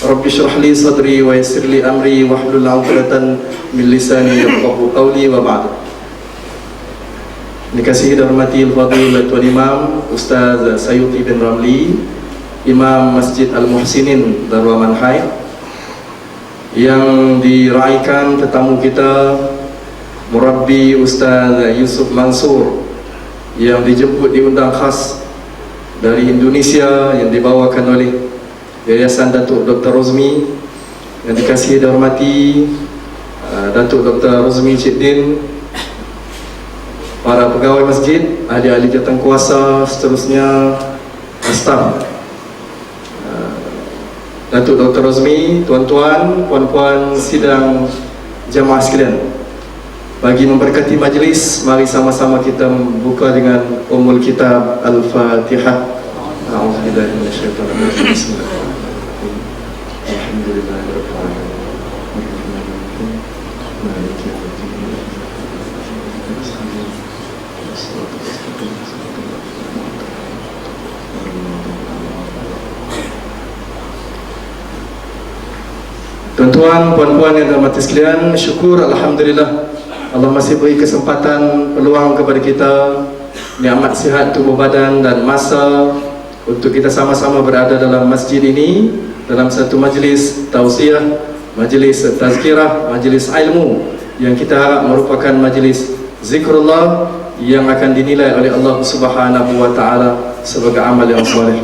Rabbi shrah li sadri wa yassir li amri wahlul 'uqdatan min lisani yafqahu qawli wa ba'd. Dikasihi dan hormati al-fadhil Tuan Imam Ustaz Sayuti bin Ramli, Imam Masjid Al-Muhsinin Darul Manhai, yang diraikan tetamu kita Murabbi Ustaz Yusuf Mansur yang dijemput diundang khas dari Indonesia, yang dibawakan oleh Yayasan Datuk Dr. Rozmi, yang dikasihi dan hormati Datuk Dr. Rozmi Cik Din, para pegawai masjid, ahli-ahli jawatan kuasa, seterusnya staf Datuk Dr. Rozmi, tuan-tuan, puan-puan sidang jamaah sekalian. Bagi memberkati majlis, mari sama-sama kita buka dengan Ummul Kitab Al-Fatihah. A'udzubillahi minasyaitonir rajim. Bismillahirrahmanirrahim. Alhamdulillahirabbil alamin. Maliki yaumiddin. Tuan-tuan, puan-puan yang dirahmati sekalian, syukur alhamdulillah Allah masih beri kesempatan, peluang kepada kita, nikmat sihat tubuh badan dan masa untuk kita sama-sama berada dalam masjid ini, dalam satu majlis tausiah, majlis tazkirah, majlis ilmu yang kita harap merupakan majlis zikrullah yang akan dinilai oleh Allah Subhanahu wa taala sebagai amal yang soleh.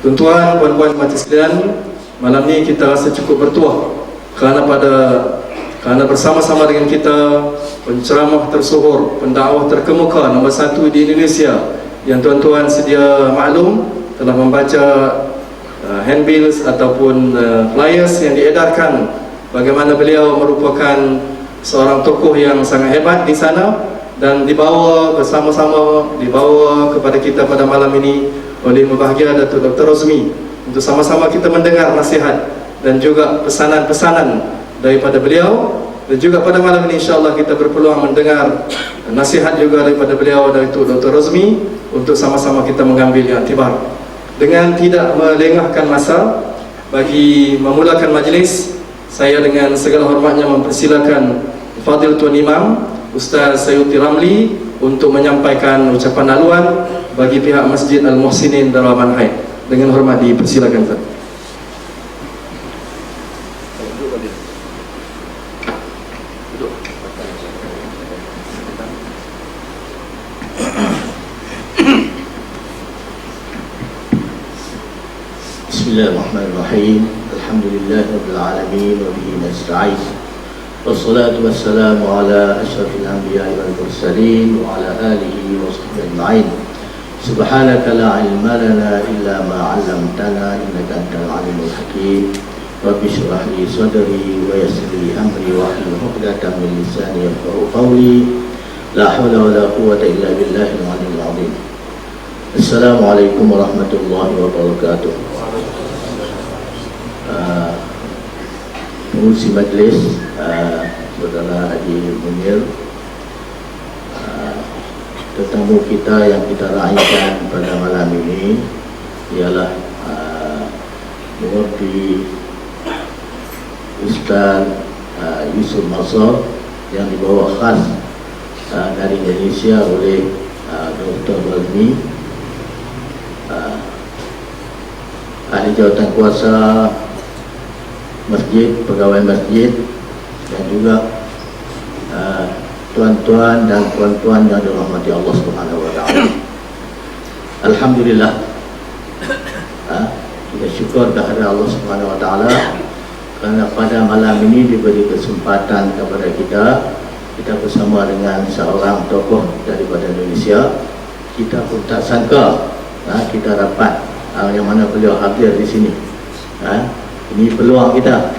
Tuan-tuan, puan-puan mati sekalian, malam ni kita rasa cukup bertuah kerana bersama-sama dengan kita penceramah tersohor, pendakwah terkemuka nombor 1 di Indonesia yang tuan-tuan sedia maklum telah membaca handbills ataupun flyers yang diedarkan bagaimana beliau merupakan seorang tokoh yang sangat hebat di sana, dan dibawa bersama-sama, dibawa kepada kita pada malam ini oleh Mubahagia Datuk Dr. Rozmi untuk sama-sama kita mendengar nasihat dan juga pesanan-pesanan daripada beliau. Dan juga pada malam ini insyaAllah kita berpeluang mendengar nasihat juga daripada beliau, dari Dr. Rozmi, untuk sama-sama kita mengambil iktibar. Dengan tidak melengahkan masa, bagi memulakan majlis, saya dengan segala hormatnya mempersilakan Fadil Tuan Imam Ustaz Sayuti Ramli untuk menyampaikan ucapan haluan bagi pihak Masjid Al-Muhsinin Darul Manhai. Dengan hormat dipersilakan, Ustaz. Bismillahirrahmanirrahim. Alhamdulillahirabbil alamin wa bihi nasta'in. Wassalatu wassalamu ala asyrafil anbiya'i wal mursalin wa ala alihi wa sahbihi ajma'in. Subhanaka la ilma lana illa ma 'allamtana innaka antal alimul hakim. Rabbi shrah li sadri wa yassir li amri wa hlul 'uqdatam min lisani yafqahu qawli. La haula wa la quwwata illa billahil 'aliyyil 'azim. Assalamualaikum warahmatullahi wabarakatuh. Pengurusi majlis, Saudara Haji Munir, tetamu kita yang kita raikan pada malam ini ialah Murabbi Ustaz Yusuf Mansur yang dibawa khas dari Indonesia oleh Dr. Rozmi, ahli jawatan kuasa masjid, pegawai masjid, dan juga tuan-tuan dan puan-puan yang dirahmati Allah Subhanahu wa taala. Alhamdulillah, kita syukur kepada Allah Subhanahu wa taala kerana pada malam ini diberi kesempatan kepada kita bersama dengan seorang tokoh daripada Indonesia. Kita pun tak sangka kita dapat yang mana beliau hadir di sini. Ini peluang kita.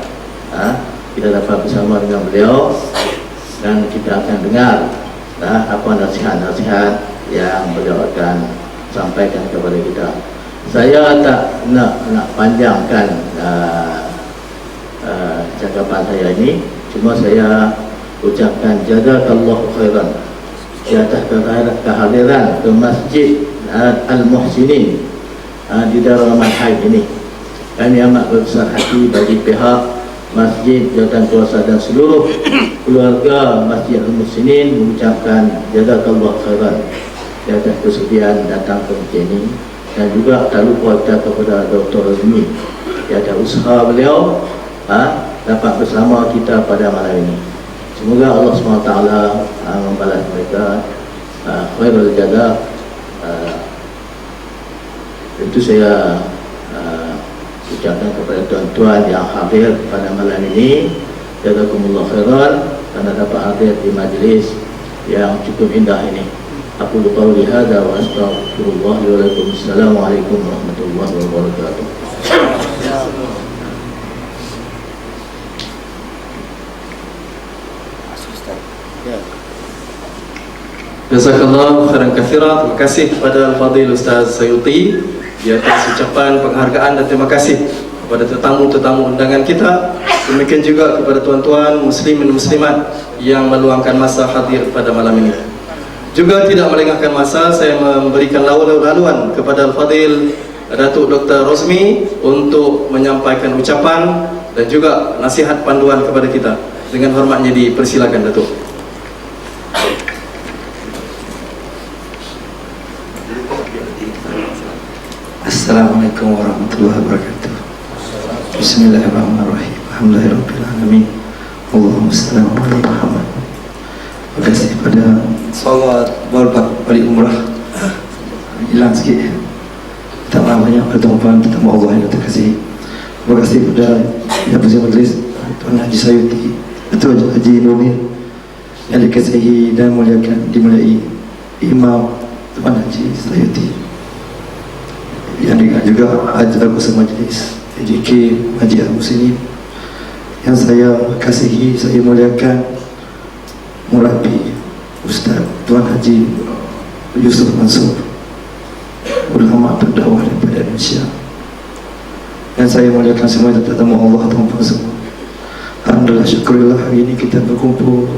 Kita dapat bersama dengan beliau dan kita akan dengar apa nasihat-nasihat yang beliau akan sampaikan kepada kita. Saya tak nak panjangkan cakapan saya ini, cuma saya ucapkan jazakallahu khairan di atas kehadiran ke Masjid Al-Muhsinin di Darul Manhai ini. Kami amat berbesar hati bagi pihak masjid, jawatan kuasa dan seluruh keluarga Masjid Al-Muslimin mengucapkan jazakallah khairan di atas kesediaan datang ke masjid ini, dan juga tak lupa kita kepada Dr. Azmi di atas usaha beliau dapat bersama kita pada malam ini. Semoga Allah SWT membalas mereka khairul jaza. Itu saya ucapkan kepada tuan-tuan yang hadir pada malam ini, jazakumullah khairan karena dapat hadir di majlis yang cukup indah ini. Aku qauli hadza wa astaghfirullah li wa lakum. Assalamualaikum warahmatullahi wabarakatuh. Jazakallah khairan katsira. Terima kasih kepada Al-Fadhil Ustaz Sayuti di atas ucapan penghargaan dan terima kasih kepada tetamu-tetamu undangan kita. Demikian juga kepada tuan-tuan muslimin muslimat yang meluangkan masa hadir pada malam ini. Juga tidak melengahkan masa, saya memberikan laluan kepada Al-Fadhil Datuk Dr. Rosmi untuk menyampaikan ucapan dan juga nasihat panduan kepada kita. Dengan hormatnya dipersilakan Datuk. Assalamualaikum warahmatullahi wabarakatuh. Bismillahirrahmanirrahim. Alhamdulillahirabbil alamin. Allahumma shalli ala Muhammad. Terima kasih pada sahabat balik umrah. Hilang sikit. Tak banyak pertemuan tetamu Allah yang terkasih. Terima kasih kepada yang bersama majlis Tuan Haji Sayuti, Tuan Haji Nomir yang dikasihi dan dimuliai Imam Tuan Haji Sayuti, yang juga Haji bersama majlis AJK Masjid Al-Muslimin yang saya kasihi, saya muliakan Murabi Ustaz Tuan Haji Yusuf Mansur, ulama berdakwah daripada Indonesia, dan saya muliakan semua tetamu Allah tuan-tuan semua. Alhamdulillah, syukurillah hari ini kita berkumpul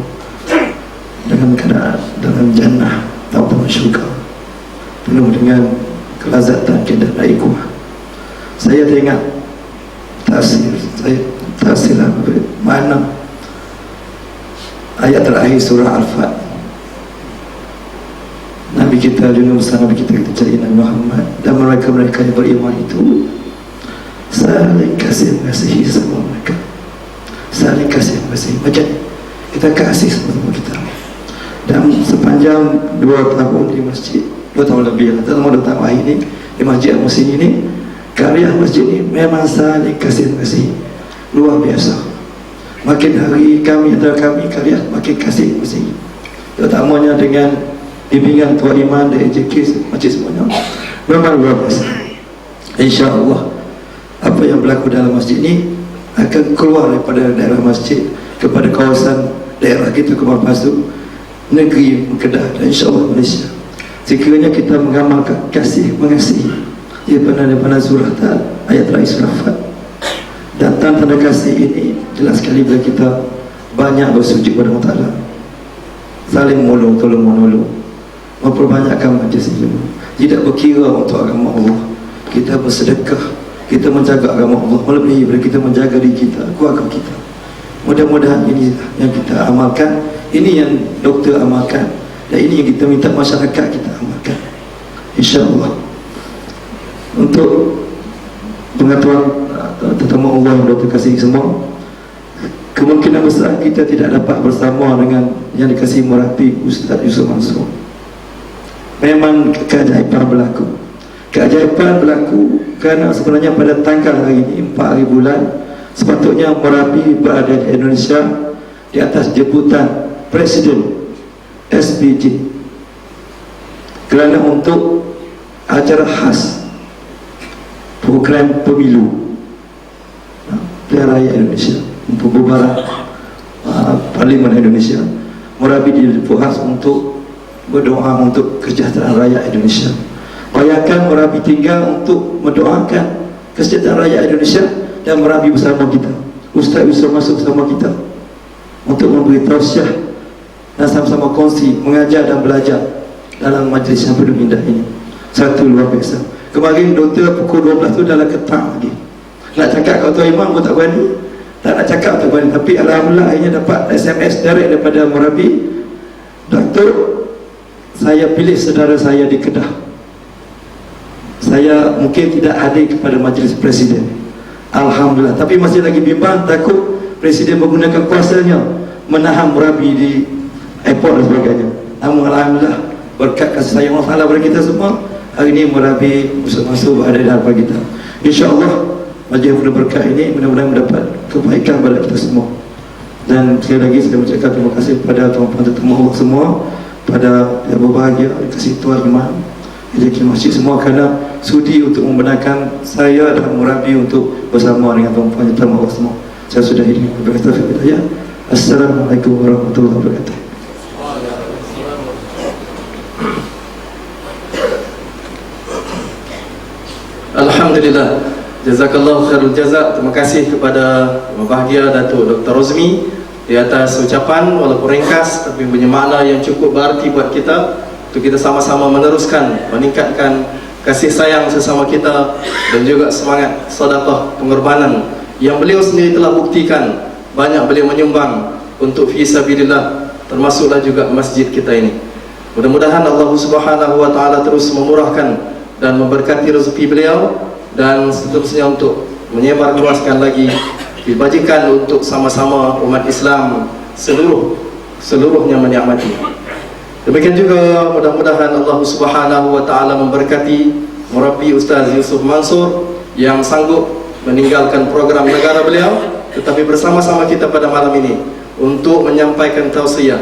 dengan keadaan dalam jannah atau syurga penuh dengan kelazatan dan ikhwah. Saya teringat tafsir mana ayat terakhir surah Al-Fat. Nabi kita Yunus, Nabi kita cari Nabi Muhammad, dan mereka yang beriman itu saling kasih mengasihi sama mereka, saling kasih mengasihi. Macam kita kasih sama kita. Dan sepanjang 2 tahun di masjid, 2 tahun lebih, atau 2 tahun ini di Masjid Al-Muslimin ini, karya masjid ini memang saling kasih mengasihi luar biasa. Makin hari kami antara kami karya makin kasih mengasihi, terutamanya dengan bimbingan Tuan Iman dan AJK masjid semuanya memang luar biasa. InsyaAllah apa yang berlaku dalam masjid ini akan keluar daripada daerah masjid kepada kawasan daerah kita, ke Pasu, negeri Kedah, dan insyaAllah Malaysia. Sekiranya kita mengamalkan kasih mengasihi daripada surah ayat terakhir surah Fat, dan tanda kasih ini jelas sekali bila kita banyak bersujud kepada Allah Ta'ala, saling menolong, tolong menolong, memperbanyakkan majlis ilmu, tidak berkira untuk agama Allah. Kita bersedekah, kita menjaga agama Allah melebihi daripada kita menjaga diri kita, keluarga kita. Mudah-mudahan ini yang kita amalkan, ini yang doktor amalkan, dan ini yang kita minta masyarakat kita amalkan, insyaAllah. Untuk pengetahuan tetamu Allah yang doktor kasih semua, kemungkinan besar kita tidak dapat bersama dengan yang dikasihi Murabi Ustaz Yusuf Mansur. Memang keajaiban berlaku. Keajaiban berlaku kerana sebenarnya pada tanggal hari ini 4 hari bulan sepatutnya Murabi berada di Indonesia di atas jemputan Presiden SPJ kerana untuk acara khas program pemilu pilihan raya Indonesia untuk bubaran Parlimen Indonesia. Murabi dibuat untuk berdoa untuk kesejahteraan rakyat Indonesia. Bayangkan Murabi tinggal untuk mendoakan kesejahteraan rakyat Indonesia, dan Murabi bersama kita, Ustaz Yusuf masuk bersama kita untuk memberi tausiah dan sama-sama kongsi, mengajar dan belajar dalam majlis yang penuh indah ini. Satu luar biasa. Kemarin doktor pukul 12 tu dalam ketang lagi, Nak cakap kau Tuan Imam pun tak berani, tak nak cakap tak berani. Tapi alhamdulillah akhirnya dapat SMS direct daripada Murabi, Doktor, saya pilih saudara saya di Kedah. Saya mungkin tidak hadir kepada majlis Presiden, alhamdulillah. Tapi masih lagi bimbang, takut Presiden menggunakan kuasanya menahan Murabi di airport dan sebagainya. Namun alhamdulillah berkat kasih sayang Allah Ta'ala kepada kita semua, hari ini Murabi masuk berada di hadapan kita. InsyaAllah majlis penuh berkat ini mudah-mudahan mendapat kebaikan kepada kita semua. Dan sekali lagi saya mengucapkan terima kasih kepada tuan-tuan tetamu awak semua, pada yang berbahagia, kasih Tuan Imam, Haji Masjid semua, kerana sudi untuk membenarkan saya dan Murabi untuk bersama dengan tuan-tuan tetamu awak semua. Saya sudah ini. Assalamualaikum warahmatullahi wabarakatuh. Alhamdulillah, jazakallahu khairul jazak. Terima kasih kepada berbahagia Datuk Dr. Rozmi di atas ucapan walaupun ringkas tapi punya makna yang cukup berarti buat kita, untuk kita sama-sama meneruskan, meningkatkan kasih sayang sesama kita dan juga semangat sedekah pengorbanan yang beliau sendiri telah buktikan. Banyak beliau menyumbang untuk fi sabilillah, termasuklah juga masjid kita ini. Mudah-mudahan Allah Subhanahu wa taala terus memurahkan dan memberkati rezeki beliau, dan seterusnya untuk menyebar luaskan lagi kebajikan untuk sama-sama umat Islam seluruhnya menikmati. Demikian juga mudah-mudahan Allah Subhanahu wa taala memberkati Murabi Ustaz Yusuf Mansur yang sanggup meninggalkan program negara beliau tetapi bersama-sama kita pada malam ini untuk menyampaikan tausiah,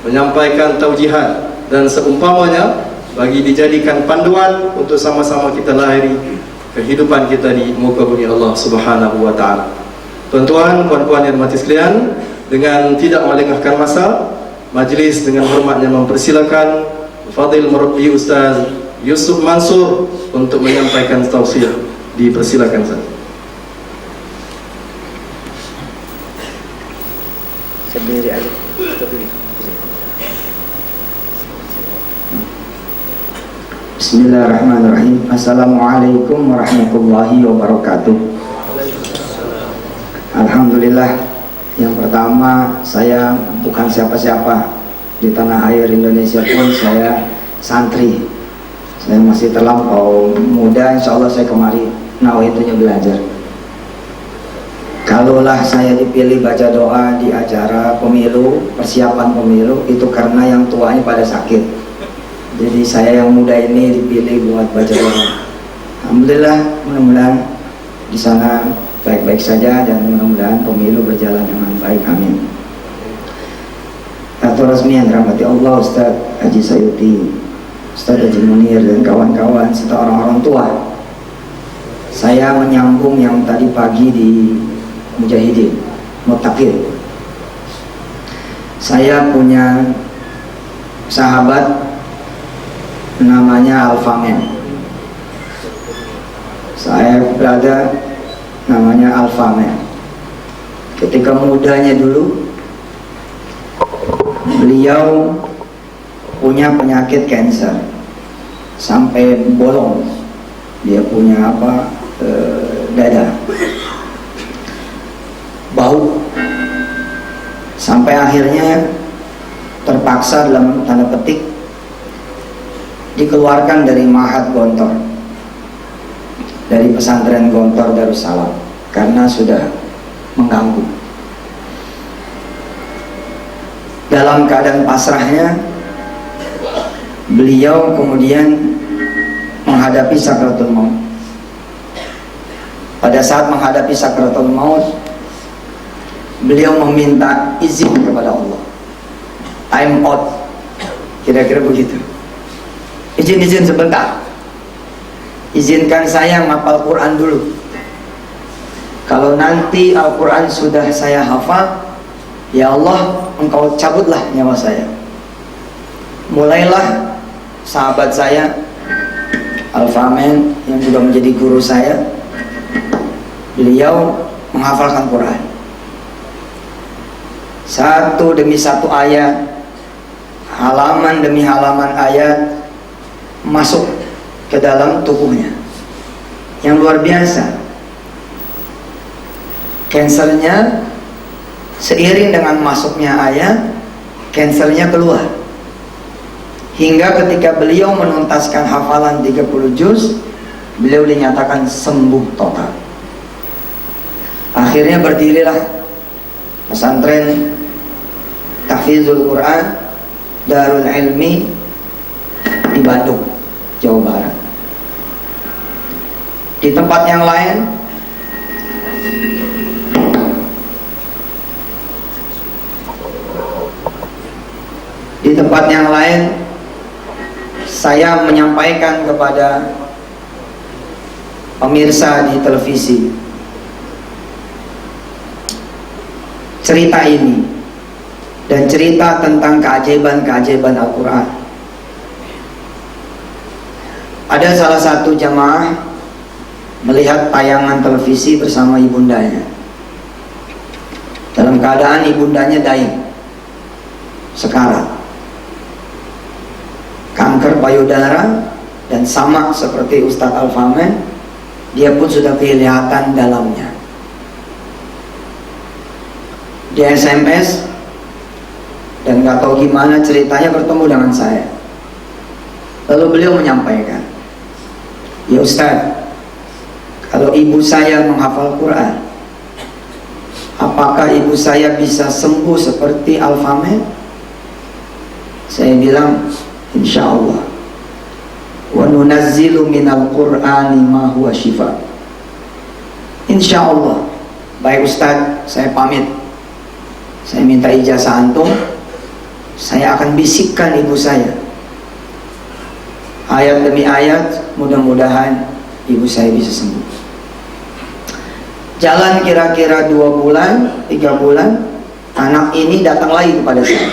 menyampaikan taujihat dan seumpamanya bagi dijadikan panduan untuk sama-sama kita lahiri kehidupan kita di muka bumi Allah Subhanahu wa taala. Tuan-tuan, puan-puan yang dirahmati sekalian, dengan tidak melengahkan masa, majlis dengan hormatnya mempersilakan Fadil Murabi Ustaz Yusuf Mansur untuk menyampaikan tausiah. Dipersilakan saja. Sendiri aja. Bismillahirrahmanirrahim. Assalamualaikum warahmatullahi wabarakatuh. Alhamdulillah. Yang pertama, saya bukan siapa-siapa di tanah air Indonesia pun. Saya santri. Saya masih terlampau muda. Insya Allah saya kemari nawaitu belajar. Kalaulah saya dipilih baca doa di acara pemilu, persiapan pemilu, itu karena yang tuanya pada sakit. Jadi saya yang muda ini dipilih buat baca doa. Alhamdulillah, mudah-mudahan di sana baik-baik saja dan mudah-mudahan pemilu berjalan dengan baik. Amin. Datuk Rozmi yang dirahmati Allah, Ustaz Haji Sayuti, Ustaz Haji Munir dan kawan-kawan serta orang-orang tua. Saya menyambung yang tadi pagi di Mujahidin, Muttaqin. Saya punya sahabat namanya Alfamen. Saya berada namanya Alfamen. Ketika mudanya dulu, beliau punya penyakit kanker sampai bolong. Dia punya dada, bau, sampai akhirnya terpaksa dalam tanda petik dikeluarkan dari Ma'had Gontor, dari pesantren Gontor Darussalam, karena sudah mengganggu. Dalam keadaan pasrahnya, beliau kemudian menghadapi sakratul maut. Pada saat menghadapi sakratul maut, beliau meminta izin kepada Allah. Time out, kira-kira begitu. Izin sebentar. Izinkan saya menghafal Quran dulu. Kalau nanti Al-Quran sudah saya hafal, ya Allah, Engkau cabutlah nyawa saya. Mulailah sahabat saya Alfamen yang juga menjadi guru saya, beliau menghafalkan Quran satu demi satu ayat, halaman demi halaman ayat masuk ke dalam tubuhnya. Yang luar biasa, Cancernya seiring dengan masuknya ayat, cancernya keluar. Hingga ketika beliau menuntaskan hafalan 30 juz, beliau dinyatakan sembuh total. Akhirnya berdirilah pesantren Tahfizul Quran Darul Ilmi di Bandung, Jawa Barat. Di tempat yang lain saya menyampaikan kepada pemirsa di televisi cerita ini dan cerita tentang keajaiban-keajaiban Al-Quran. Ada salah satu jamaah melihat tayangan televisi bersama ibundanya. Dalam keadaan ibundanya daing, sekarat, kanker payudara, dan sama seperti Ustadz Al-Famen, dia pun sudah kelihatan dalamnya. Dia SMS dan gak tahu gimana ceritanya bertemu dengan saya. Lalu beliau menyampaikan, "Ya Ustadz, kalau ibu saya menghafal Quran, apakah ibu saya bisa sembuh seperti Al-Famen?" Saya bilang, "Insya Allah. Wa nunazzilu minal Qur'ani ma huwa shifa." Insya Allah. Baik Ustadz, saya pamit. Saya minta ijazah antum. Saya akan bisikkan ibu saya ayat demi ayat, mudah-mudahan ibu saya bisa sembuh. Jalan kira-kira 2 bulan, 3 bulan, anak ini datang lagi kepada saya.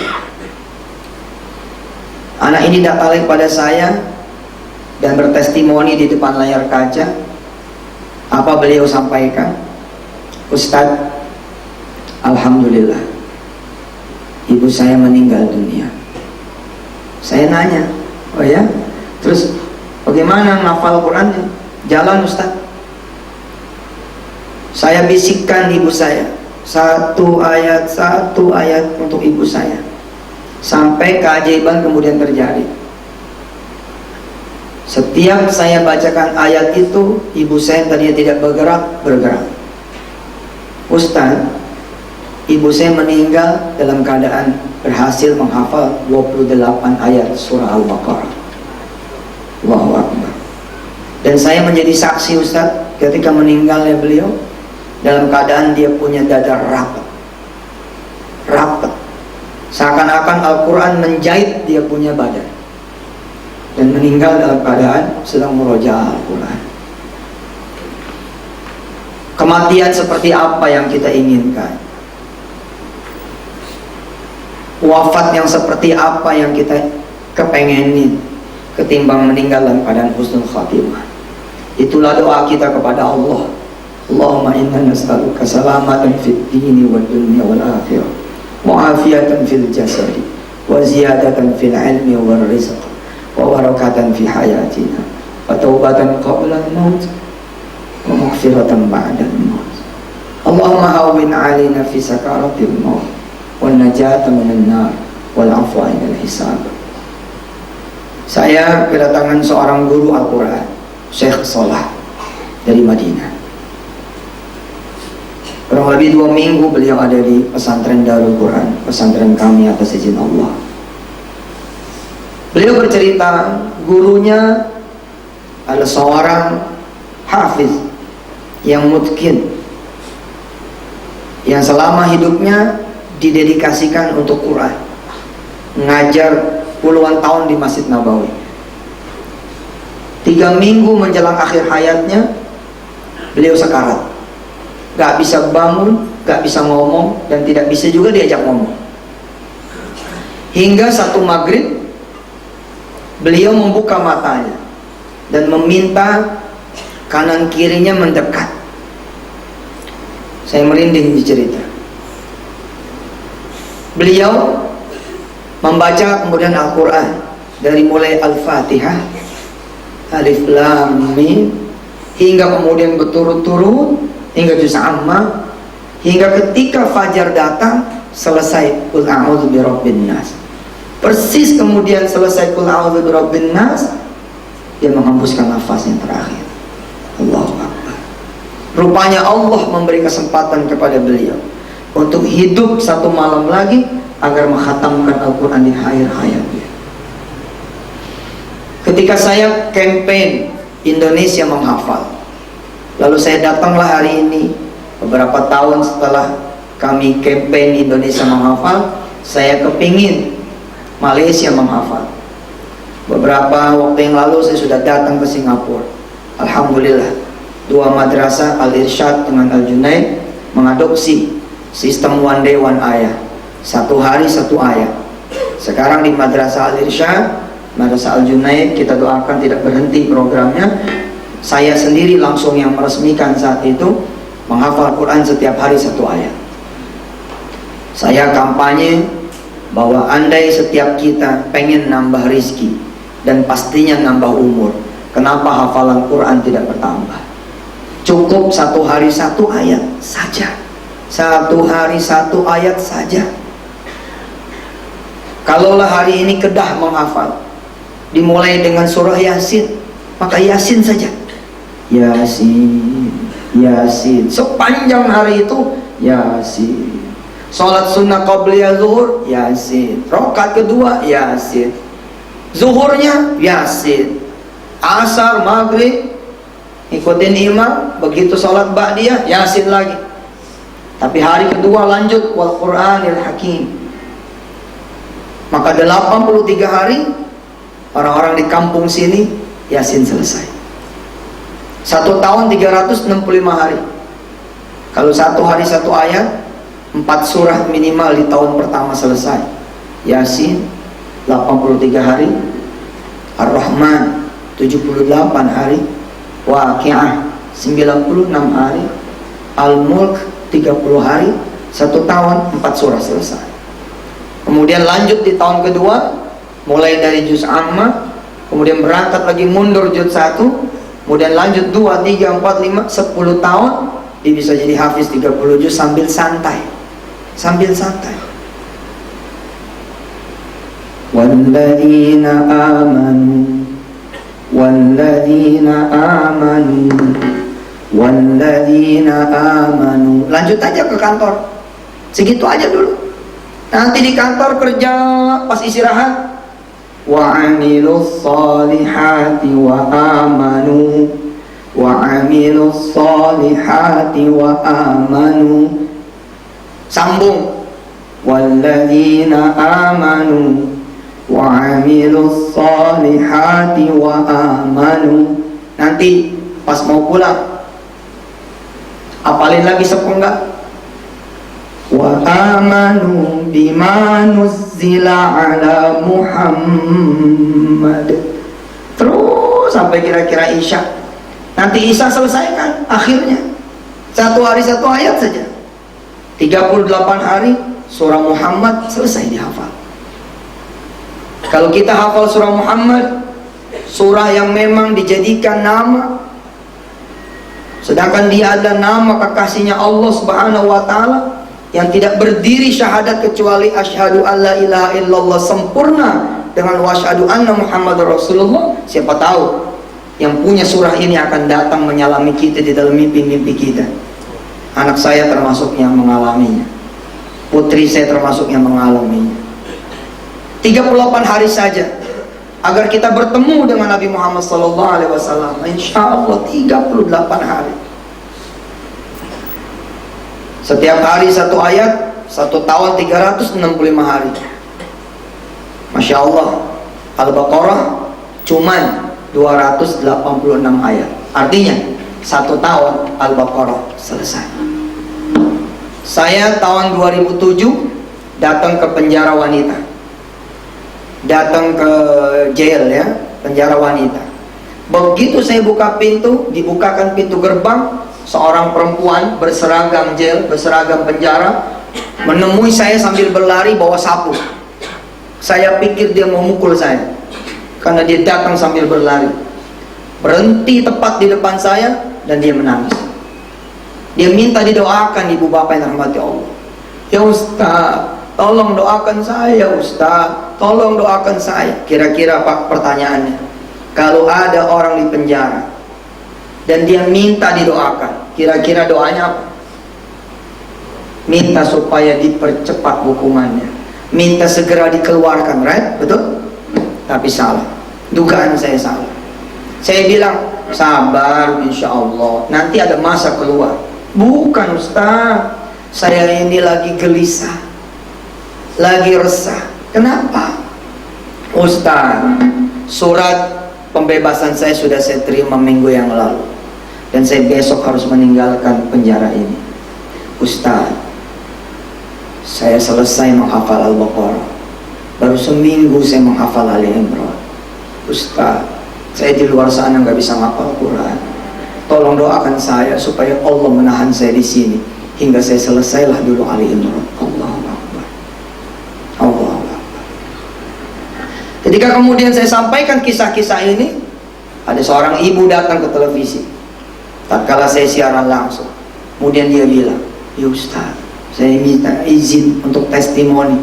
Anak ini datang lagi kepada saya dan bertestimoni di depan layar kaca. Apa beliau sampaikan? "Ustadz, alhamdulillah, ibu saya meninggal dunia." Saya nanya, "Oh ya? Terus bagaimana ngafal Qurannya?" "Jalan Ustadz. Saya bisikkan ibu saya satu ayat untuk ibu saya, sampai keajaiban kemudian terjadi. Setiap saya bacakan ayat itu, ibu saya tadinya tidak bergerak. Ustaz, ibu saya meninggal dalam keadaan berhasil menghafal 28 ayat surah Al-Baqarah. Allahu Akbar. Dan saya menjadi saksi Ustaz, ketika meninggalnya beliau, dalam keadaan dia punya dada rapat, seakan-akan Al-Quran menjahit dia punya badan, dan meninggal dalam keadaan sedang murojaah Al-Quran. Kematian seperti apa yang kita inginkan? Wafat yang seperti apa yang kita kepengenin, ketimbang meninggal dalam keadaan husnul khatimah? Itulah doa kita kepada Allah. Allahumma inna nas'aluka salamatan fid dini wal dunya wal akhirah, wa afiyatan fil jasadi, wa ziyadatan fil ilmi wal rizq, wa barakatan fi hayatina, wa taubatan qabla al-maut, wa maghfiratan ba'da al-maut. Allahumma hawwin 'alaina fi sakaratil maut, wan najata minan nar, wal 'afwa 'inal hisab. Saya kedatangan seorang guru Al-Quran, Syekh Salah dari Madinah. Kurang lebih 2 minggu beliau ada di pesantren Darul Quran, pesantren kami atas izin Allah. Beliau bercerita, gurunya adalah seorang hafiz yang mutkin, yang selama hidupnya didedikasikan untuk Quran, ngajar puluhan tahun di Masjid Nabawi. 3 minggu menjelang akhir hayatnya, beliau sekarat, gak bisa bangun, gak bisa ngomong, dan tidak bisa juga diajak ngomong. Hingga satu maghrib, beliau membuka matanya dan meminta kanan kirinya mendekat. Saya merinding dicerita. Beliau membaca kemudian Al-Quran dari mulai Al-Fatihah, Alif Lam Mim, hingga kemudian berturut-turut hingga juz Amma, hingga ketika fajar datang selesai Qul a'udzu birabbin nas. Persis kemudian selesai Qul a'udzu birabbin nas, dia menghembuskan nafas yang terakhir. Allahu Akbar. Rupanya Allah memberi kesempatan kepada beliau untuk hidup satu malam lagi agar menghatamkan Al-Quran di akhir hayatnya. Ketika saya campaign Indonesia menghafal, lalu saya datanglah hari ini beberapa tahun setelah kami campaign Indonesia menghafal, saya kepingin Malaysia menghafal. Beberapa waktu yang lalu saya sudah datang ke Singapura. Alhamdulillah, dua madrasah Al-Irsyad dengan Al-Junaid mengadopsi sistem one day one ayah, satu hari satu ayat. Sekarang di madrasah Al-Irsyad, madrasah Al-Junaid, kita doakan tidak berhenti programnya. Saya sendiri langsung yang meresmikan saat itu, menghafal Quran setiap hari satu ayat. Saya kampanye bahwa andai setiap kita pengen nambah rizki dan pastinya nambah umur, kenapa hafalan Quran tidak bertambah? Cukup satu hari satu ayat saja, satu hari satu ayat saja. Kalaulah hari ini Kedah menghafal, dimulai dengan surah Yasin, maka Yasin saja. Yasin, Yasin, sepanjang hari itu Yasin. Salat sunnah qabliyah zuhur, Yasin. Rakaat kedua, Yasin. Zuhurnya, Yasin. Asar, maghrib, ikutin imam. Begitu salat ba'diyah, Yasin lagi. Tapi hari kedua lanjut wal Qur'anil Hakim. Maka 83 hari orang-orang di kampung sini Yasin selesai. 1 tahun 365 hari. Kalau satu hari satu ayat, 4 surah minimal di tahun pertama selesai. Yasin 83 hari, Ar-Rahman 78 hari, Waqiah 96 hari, Al-Mulk 30 hari. 1 tahun 4 surah selesai. Kemudian lanjut di tahun kedua, mulai dari juz Ammah, kemudian berangkat lagi mundur juz 1, kemudian lanjut 2, 3, 4, 5, 10 tahun dia bisa jadi hafiz 30 juz sambil santai. Sambil santai. Walladzina amanu, walladzina amanu, walladzina amanu. Lanjut aja ke kantor. Segitu aja dulu. Nanti di kantor kerja, pas istirahat, wa amilus solihati wa amanu, wa amilus solihati wa amanu. Sambung, walladzina amanu wa amilus solihati wa amanu. Nanti pas mau pulang, apalin lagi sepenggal, wa amanu bima nuzzila ala Muhammad. Terus sampai kira-kira Isya. Nanti Isya selesaikan akhirnya. Satu hari satu ayat saja. 38 hari surah Muhammad selesai dihafal. Kalau kita hafal surah Muhammad, surah yang memang dijadikan nama, sedangkan dia adalah nama kekasihnya Allah Subhanahu wa taala, yang tidak berdiri syahadat kecuali asyhadu alla ilaha illallah sempurna dengan wa asyhadu anna Muhammadar Rasulullah. Siapa tahu yang punya surah ini akan datang menyalami kita di dalam mimpi-mimpi kita. Anak saya termasuk yang mengalaminya, putri saya termasuk yang mengalaminya. 38 hari saja agar kita bertemu dengan Nabi Muhammad SAW. Insya Allah 38 hari. Setiap hari satu ayat, 1 tahun 365 hari. Masya Allah, Al-Baqarah cuman 286 ayat. Artinya 1 tahun Al-Baqarah selesai. Saya tahun 2007 datang ke penjara wanita, datang ke jail ya, penjara wanita. Begitu saya buka pintu, dibukakan pintu gerbang, seorang perempuan berseragam jail, berseragam penjara, menemui saya sambil berlari bawa sapu. Saya pikir dia mau mukul saya, karena dia datang sambil berlari. Berhenti tepat di depan saya dan dia menangis. Dia minta didoakan ibu bapak yang dirahmati Allah. Ya Ustaz, tolong doakan saya Ustaz, tolong doakan saya. Kira-kira Pak pertanyaannya, kalau ada orang di penjara dan dia minta didoakan, kira-kira doanya apa? Minta supaya dipercepat hukumannya, minta segera dikeluarkan, right? Betul? Tapi salah, dugaan saya salah. Saya bilang, sabar insya Allah, nanti ada masa keluar. Bukan Ustaz, saya ini lagi gelisah, lagi resah. Kenapa? Ustaz, surat pembebasan saya sudah saya terima minggu yang lalu, dan saya besok harus meninggalkan penjara ini. Ustaz, saya selesai menghafal Al-Baqarah, baru seminggu saya menghafal Ali Imran. Ustaz, saya di luar sana nggak bisa menghafal Quran. Tolong doakan saya supaya Allah menahan saya di sini hingga saya selesailah dulu Ali Imran. Allahu Akbar. Allahu Akbar. Ketika kemudian saya sampaikan kisah-kisah ini, ada seorang ibu datang ke televisi. Tatkala saya siaran langsung, kemudian dia bilang, "Ya Ustaz, saya minta izin untuk testimoni."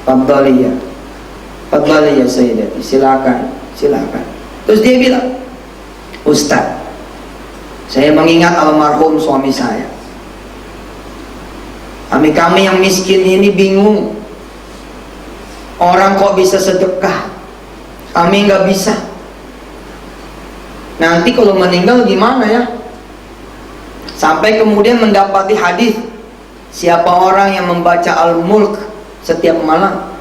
Fadhali ya Sayyidati, silakan. Terus dia bilang, "Ustaz, saya mengingat almarhum suami saya. Kami yang miskin ini bingung. Orang kok bisa sedekah, kami nggak bisa. Nanti kalau meninggal gimana ya?" Sampai kemudian mendapati hadis, siapa orang yang membaca Al-Mulk setiap malam,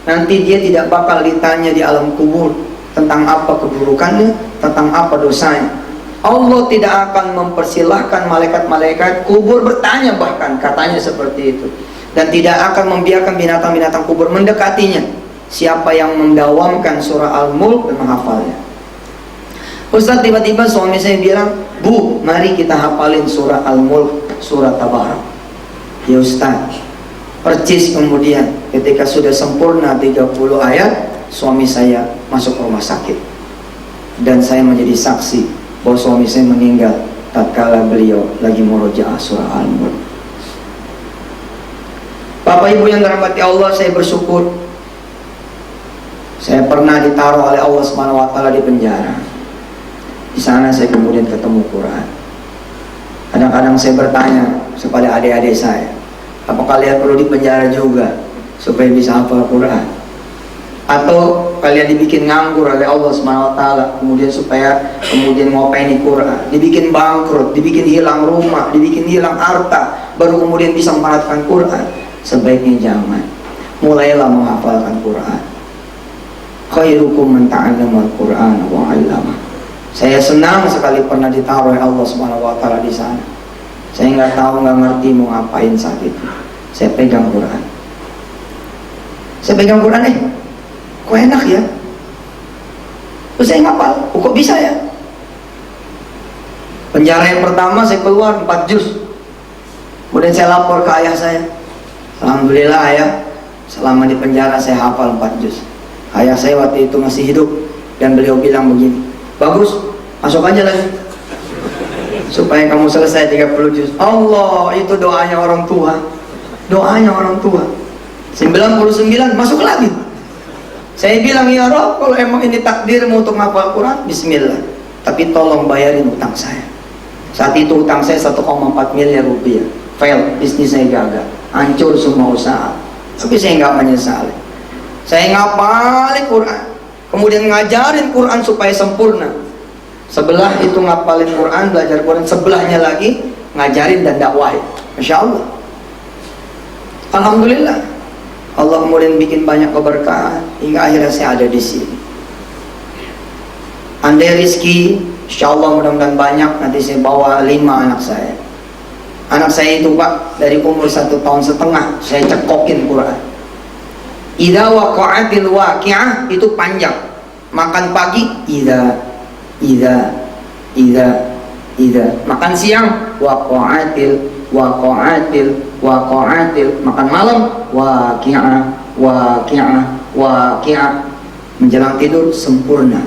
nanti dia tidak bakal ditanya di alam kubur tentang apa keburukannya, tentang apa dosanya. Allah tidak akan mempersilahkan malaikat-malaikat kubur bertanya, bahkan katanya seperti itu. Dan tidak akan membiarkan binatang-binatang kubur mendekatinya. Siapa yang mendawamkan surah Al-Mulk dan menghafalnya. Ustaz, tiba-tiba suami saya bilang, "Bu, mari kita hafalin surah Al-Mulk, surah Tabarak." Ya Ustaz, percis kemudian ketika sudah sempurna 30 ayat, suami saya masuk rumah sakit. Dan saya menjadi saksi bahwa suami saya meninggal tatkala beliau lagi murojaah surah Al-Mulk. Bapak Ibu yang dirahmati Allah, saya bersyukur saya pernah ditaruh oleh Allah SWT di penjara. Di sana saya kemudian ketemu Quran. Kadang-kadang saya bertanya kepada adik-adik saya, apa kalian perlu di penjara juga supaya bisa hafal Quran? Atau kalian dibikin nganggur oleh Allah SWT kemudian supaya kemudian ngopain Quran, dibikin bangkrut, dibikin hilang rumah, dibikin hilang harta, baru kemudian bisa mengharapkan Quran? Sebaiknya jangan. Mulailah menghafalkan Quran. Khairukum man ta'allama al-Quran wa 'allama. Saya senang sekali pernah ditaruh oleh Allah SWT di sana. Saya nggak tahu, nggak ngerti mau ngapain saat itu. Saya pegang Quran. Kok enak ya? Terus saya ngapal, kok bisa ya? Penjara yang pertama saya keluar 4 juz. Kemudian saya lapor ke ayah saya. Alhamdulillah ayah, selama di penjara saya hafal 4 juz. Ayah saya waktu itu masih hidup dan beliau bilang begini, "Bagus, masuk aja lagi supaya kamu selesai 30 juz." Allah, itu doanya orang tua. Doanya orang tua. 99 masuk lagi. Saya bilang, "Ya Rabb, kalau emang ini takdirmu untuk menghafal Quran, bismillah. Tapi tolong bayarin utang saya." Saat itu utang saya 1,4 miliar rupiah. Fail, bisnis saya gagal, hancur semua usaha. Tapi saya nggak menyesali. Saya ngapalin Quran, kemudian ngajarin Quran supaya sempurna. Sebelah itu ngapalin Quran, belajar Quran, sebelahnya lagi ngajarin dan dakwahin. Masya Allah. Alhamdulillah. Allah kemudian bikin banyak keberkahan hingga akhirnya saya ada di sini. Andai rezeki, insya Allah mudah-mudahan banyak, nanti saya bawa 5 anak saya. Anak saya itu Pak, dari umur 1,5 tahun saya cekokin Quran. Idza waqa'atil waqi'ah itu panjang. Makan pagi idza. Makan siang waqa'atil. Makan malam waqi'ah. Menjelang tidur sempurna.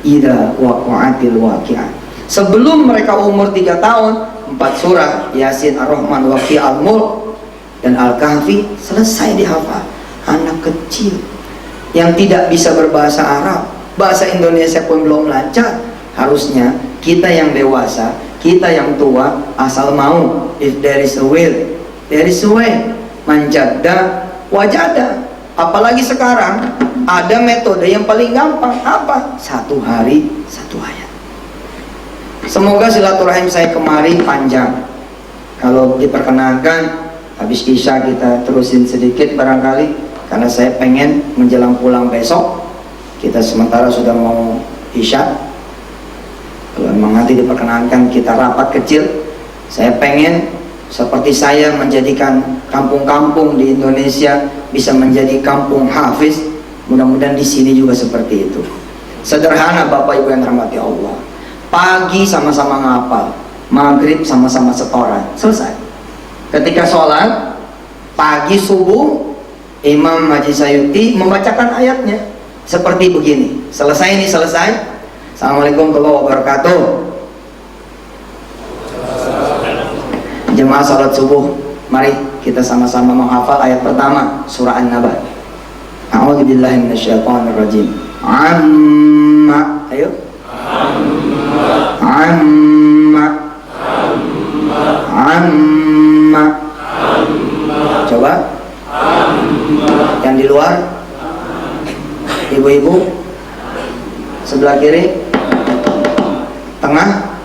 Idza waqa'atil waqi'ah. Sebelum mereka umur 3 tahun, 4 surah, Yasin, Ar-Rahman, Waqi, Al-Mulk, dan Al-Kahfi selesai dihafal. Anak kecil yang tidak bisa berbahasa Arab, bahasa Indonesia pun belum lancar. Harusnya kita yang dewasa, kita yang tua, asal mau, if there is a will, there is a way. Manjada wajada. Apalagi sekarang ada metode yang paling gampang. Apa? 1 hari 1 ayat. Semoga silaturahim saya kemari panjang. Kalau diperkenankan, habis Isya kita terusin sedikit barangkali, karena saya pengen menjelang pulang besok. Kita sementara sudah mau Isya. Kalau memang nanti diperkenankan kita rapat kecil, saya pengen seperti saya menjadikan kampung-kampung di Indonesia bisa menjadi kampung hafiz. Mudah-mudahan di sini juga seperti itu. Sederhana Bapak Ibu yang rahmati Allah. Pagi sama-sama ngapal, maghrib sama-sama setoran, selesai. Ketika sholat pagi subuh, Imam Haji Sayuti membacakan ayatnya seperti begini. Selesai ini selesai. Assalamualaikum warahmatullahi wabarakatuh. Jemaah salat subuh, mari kita sama-sama menghafal ayat pertama surah An-Naba. A'udzubillahi minasyaitonirrajim. Amma, ayo. Amma. Coba. Yang di luar. Ibu-ibu. Sebelah kiri. Tengah.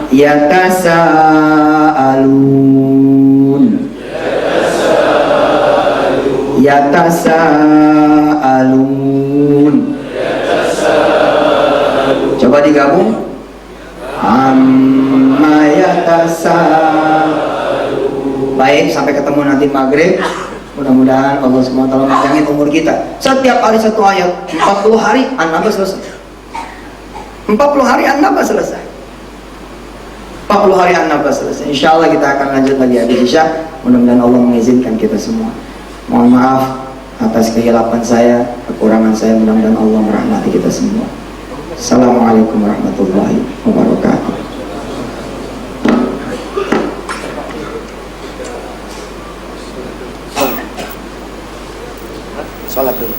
Yatasaalun. Yatasaalun. Coba digabung. Amma yatasaalun. Baik, sampai ketemu nanti maghrib. Mudah-mudahan Allah SWT panjangin umur kita. Setiap hari 1 ayat, 40 hari An-Naba selesai. 40 hari An-Naba selesai. 40 hari An-Naba selesai. Insya Allah kita akan lanjut lagi habis Isya. Mudah-mudahan Allah mengizinkan kita semua. Mohon maaf atas kehilapan saya, kekurangan saya. Mudah-mudahan Allah merahmati kita semua. Assalamualaikum warahmatullahi wabarakatuh. Salat dulu.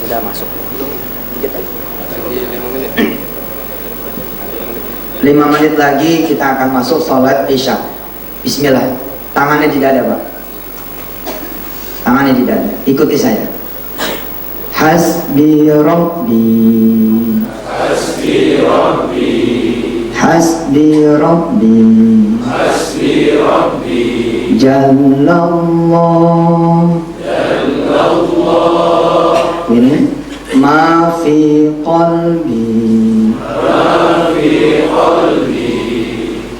Sudah masuk. Dikit lagi. 5 menit lagi kita akan masuk salat Isya. Bismillah. Tangannya di dada, Pak. Tangannya di dada. Ikuti saya. Hasbi Rabbi. Hasbi Rabbi. Hasbi Rabbi. Hasbi Rabbi. Jallallah. Jallallah. Ini ma fi qalbi. Ma fi qalbi.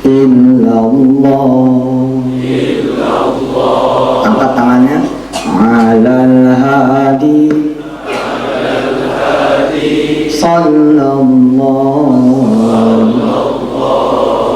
Illallah. Illallah. Angkat tangannya. Alal hadi. Alal hadi. Sallallahu.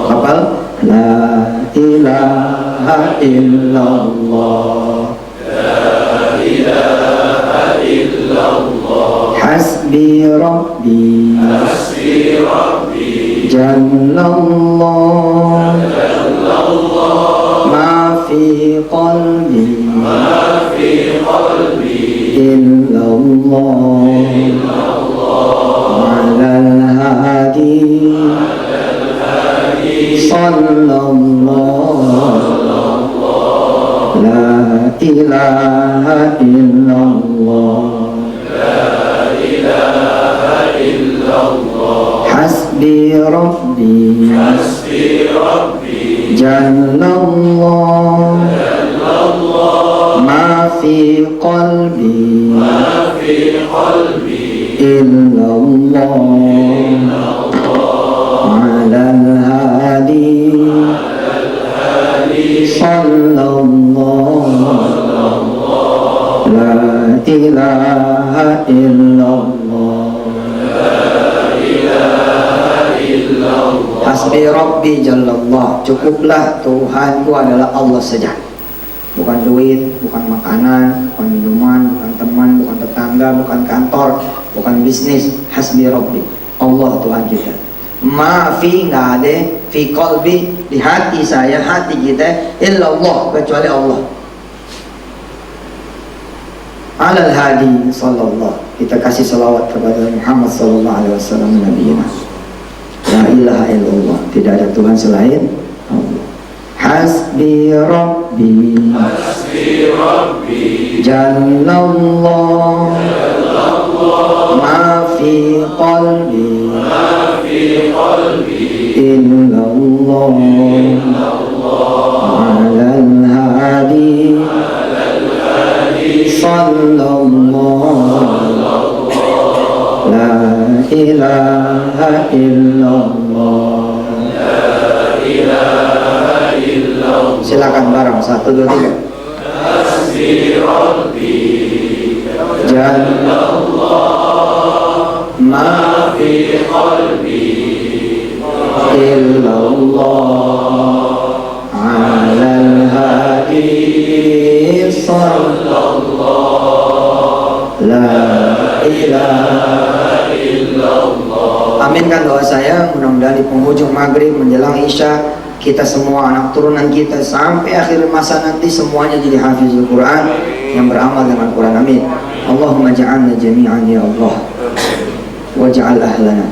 Hafal? La ilaha illallah. La ilaha illallah. Hasbi Rabbi. Hasbi Rabbi. Jallallah. Jallallah. Ma fi qalbi. Ma fi qalbi. Illallah. Illallah. Alal hadi. Sallallahu. La ilaha illallah. La ilaha illallah. Hasbi Rabbi. Hasbi Rabbi. Jallallah. Jallallah. Ma fi qalbi. Ma fi qalbi. Illallah. Alal hadi. Sallallahu. La ilaha illallah. Hasbi Rabbi Jallallah. Cukuplah Tuhanku adalah Allah saja. Bukan duit, bukan makanan, bukan minuman, bukan teman, bukan tetangga, bukan kantor, bukan bisnis. Hasbi Rabbi. Allah Tuhan kita. Ma fi, nggak ada, fi qalbi, di hati saya, hati kita, illallah, kecuali Allah. Alal hadi sallallahu, kita kasih salawat kepada Muhammad sallallahu alaihi wasallam nabiyina. La ilaha illallah, tidak ada Tuhan selain Allah. Hasbi Rabbi, Jallallah, ma fi qalbi, illallah, alal hadi, sallallahu, la ilaha illallah. Silakan bareng, 1, 2, 3. Jallallah, ma fi qalbi, illallah, alal hadi, sallallahu, la ilaha illallah. Aminkan doa saya, mudah-mudahan di penghujung maghrib menjelang isya kita semua, anak turunan kita sampai akhir masa nanti semuanya jadi hafizul Quran yang beramal dengan Quran. Amin. Allahumma ja'alna jami'an ya Allah, waj'al ahlana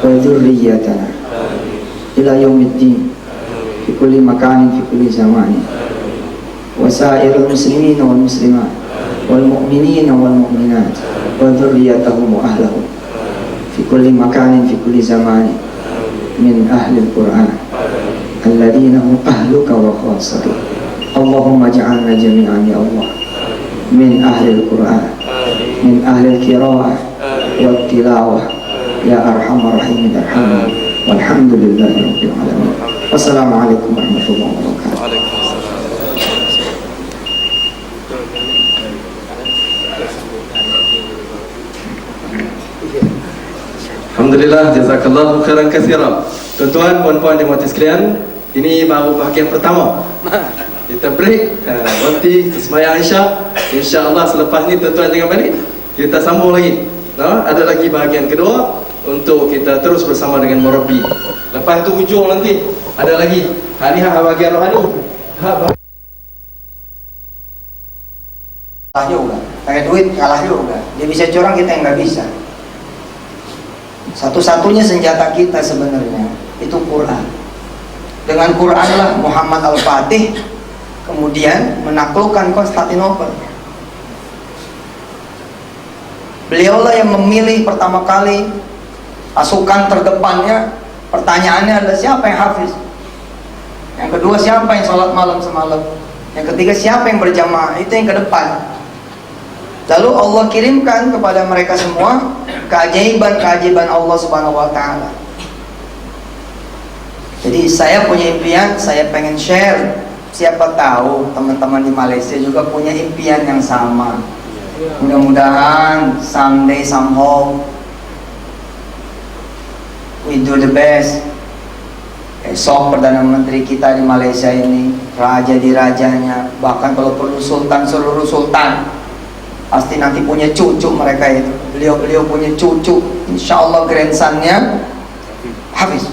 wa dhurriyyatana ila yaumiddin fi kulli makanin fi kulli zamanin wa sa'iril muslimin wal muslimat wal mu'minin wal mu'minat wa dhurriyyatahum wa ahlahum fi kulli makanin fi kulli zamanin min ahli al-Quran الذين هم أهلك وخاصتك. اللهم اجعلنا جميعا يا الله من أهل القرآن، من أهل القراءة والتلاوة يا أرحم الراحمين ارحمنا، والحمد لله رب العالمين. والسلام عليكم ورحمة الله وبركاته. Alhamdulillah, jazakallahu khairan katsiran. Tuan-tuan, puan-puan yang mati sekalian, ini baru bahagian pertama. Kita break, nanti sembahyang Isya. InsyaAllah selepas ni tuan-tuan jangan balik, kita sambung lagi. Ada lagi bahagian kedua untuk kita terus bersama dengan Murabi. Lepas tu hujung nanti ada lagi. Hari bahagian rohani. Kalah juga, pakai duit kalah juga. Dia bisa curang, kita yang nggak bisa. Satu-satunya senjata kita sebenarnya itu Quran. Dengan Quranlah Muhammad Al-Fatih kemudian menaklukkan Konstantinopel. Beliaulah yang memilih pertama kali pasukan terdepannya. Pertanyaannya adalah siapa yang hafiz? Yang kedua, siapa yang sholat malam semalam? Yang ketiga, siapa yang berjamaah? Itu yang ke depan. Lalu Allah kirimkan kepada mereka semua keajaiban-keajaiban Allah Subhanahu wa Ta'ala. Jadi saya punya impian, saya pengen share. Siapa tahu teman-teman di Malaysia juga punya impian yang sama. Mudah-mudahan someday somehow we do the best. Esok Perdana Menteri kita di Malaysia ini, raja di rajanya, bahkan kalau perlu sultan, seluruh sultan, pasti nanti punya cucu mereka itu. Beliau punya cucu, insya Allah grandson-nya hafiz.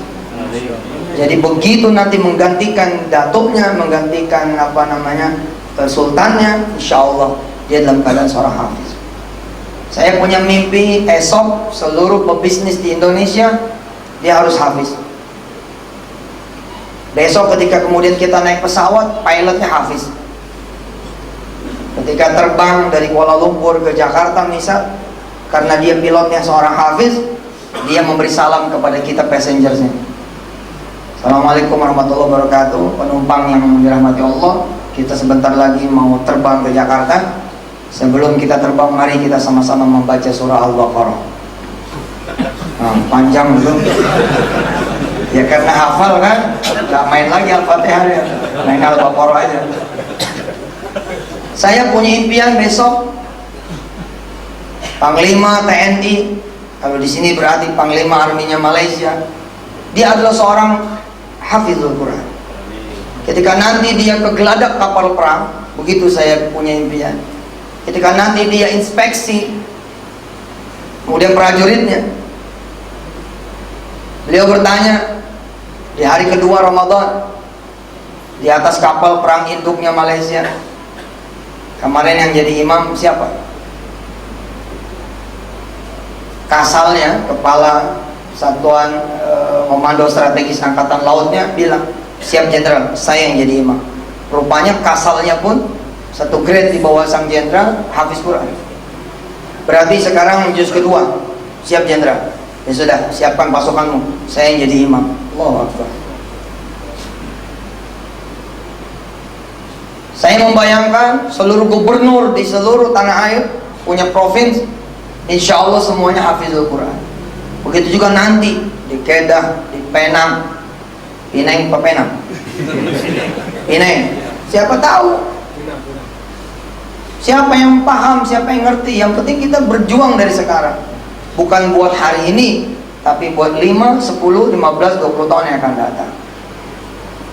Jadi begitu nanti menggantikan datuknya, menggantikan sultannya, insya Allah dia dalam keadaan seorang hafiz. Saya punya mimpi esok seluruh pebisnis di Indonesia dia harus hafiz. Besok ketika kemudian kita naik pesawat, pilotnya hafiz. Ketika terbang dari Kuala Lumpur ke Jakarta misal, karena dia pilotnya seorang hafiz, dia memberi salam kepada kita passengersnya. Assalamualaikum warahmatullahi wabarakatuh. Penumpang yang dirahmati Allah, kita sebentar lagi mau terbang ke Jakarta. Sebelum kita terbang, mari kita sama-sama membaca surah Al-Baqarah. Panjang belum? Ya karena hafal kan, gak main lagi Al-Fatihah ya, main Al-Baqarah aja. Saya punya impian besok Panglima TNI, kalau di sini berarti Panglima Arminya Malaysia, dia adalah seorang hafizul Quran. Ketika nanti dia ke geladak kapal perang, begitu saya punya impian. Ketika nanti dia inspeksi, kemudian prajuritnya Beliau bertanya di hari kedua Ramadan di atas kapal perang induknya Malaysia, kemarin yang jadi imam siapa? Kasalnya, kepala Satuan Komando Strategis Angkatan Lautnya bilang, siap jenderal, saya yang jadi imam. Rupanya kasalnya pun satu grade di bawah sang jenderal, hafiz Quran. Berarti sekarang juz kedua, siap jenderal. Ya sudah, siapkan pasukanmu, saya yang jadi imam. Allahu Akbar. Saya membayangkan seluruh gubernur di seluruh tanah air punya provinsi, insya Allah semuanya hafizul Quran. Begitu juga nanti di Kedah, di Penang, Pineng apa Penang? Pineng. Siapa tahu? Siapa yang paham, siapa yang ngerti? Yang penting kita berjuang dari sekarang. Bukan buat hari ini, tapi buat 5, 10, 15, 20 tahun yang akan datang.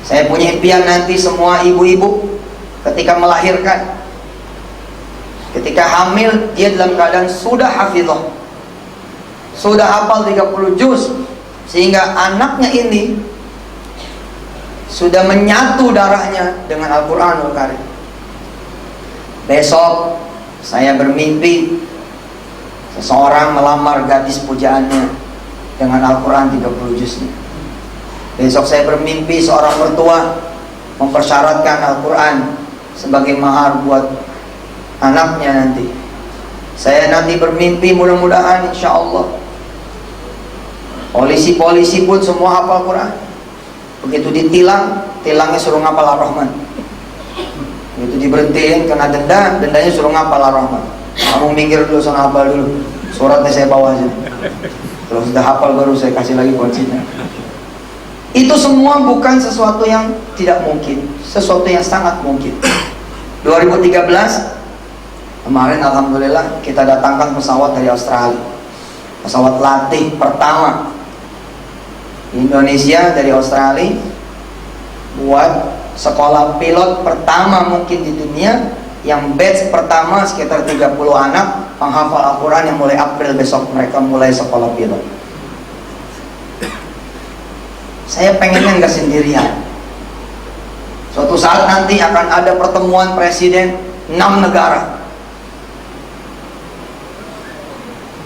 Saya punya impian nanti semua ibu-ibu ketika melahirkan, ketika hamil, dia dalam keadaan sudah hafizah, sudah hafal 30 juz, sehingga anaknya ini sudah menyatu darahnya dengan Al-Quranul Karim. Besok saya bermimpi seseorang melamar gadis pujaannya dengan Al-Quran 30 juznya. Besok saya bermimpi seorang mertua mempersyaratkan Al-Quran sebagai mahar buat anaknya nanti. Saya nanti bermimpi mudah-mudahan insya Allah polisi-polisi pun semua hafal Quran. Begitu ditilang, tilangnya suruh ngapal Ar-Rahman. Begitu diberhentiin kena denda, dendanya suruh ngapal Ar-Rahman. Kamu minggir dulu, sana hafal dulu. Suratnya saya bawa aja. Terus sudah hafal baru saya kasih lagi kuncinya. Itu semua bukan sesuatu yang tidak mungkin, sesuatu yang sangat mungkin. 2013 kemarin alhamdulillah kita datangkan pesawat dari Australia, pesawat latih pertama di Indonesia dari Australia, buat sekolah pilot pertama mungkin di dunia, yang batch pertama sekitar 30 anak penghafal Al-Quran yang mulai April besok mereka mulai sekolah pilot. Saya pengennya nggak sendirian. Suatu saat nanti akan ada pertemuan presiden 6 negara,